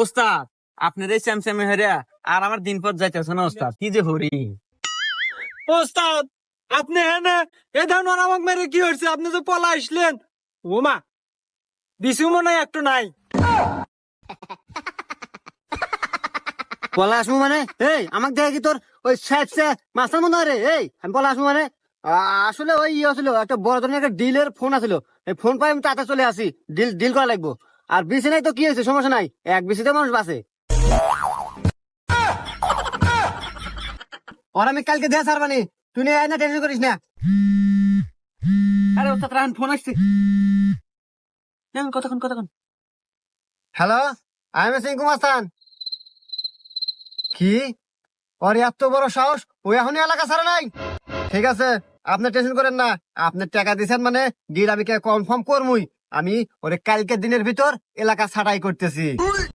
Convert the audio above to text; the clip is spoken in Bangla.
ওস্তাদ আপনার এই চ্যামচ্যামে হেরিয়া আর আমার দিন পর যাইতেছে না ওস্তাদ, কি যে হরি। ওস্তাদ আপনি হ্যাঁ এ ধরনের আমাকে মেরে কি হয়েছে? আপনি তো পলা আসলেন। ও মা, বিছু মনে হয় একটু নাই। পলা আসবো মানে এই আমাকে দেখে কি তোর ওই স্যাপসে মাস্টার মনে হয় রে? এই আমি পলা আসবো মানে আসলে ওই ইয়ে ছিল, একটা বড় ধরনের একটা ডিলের ফোন আছিল। এই ফোন পাই আমি তাতে চলে আসি, ডিল ডিল করা লাগবো। আর বিসি নাই তো কি হয়েছে, সমস্যা নাই, এক বিসিতে মানুষ বাঁচে। ওর আমি কালকে দেয়া সারবানি, তুই নিয়ে আয় না, টেনশন করিস না। আরে ওস্তাদ রান, ফোন আসছে। কতক্ষণ হ্যালো, আই এম সিং কুমাস্তান। কি ওর এত বড় সাহস, ও এখনই এলাকা ছাড়া নাই? ঠিক আছে, আপনি টেনশন করেন না। আপনি টাকা দিচ্ছেন মানে ডিল আমি কনফার্ম করবই। আমি ওরে কালকে দিনের ভিতর এলাকা ছাটাই করতেছি।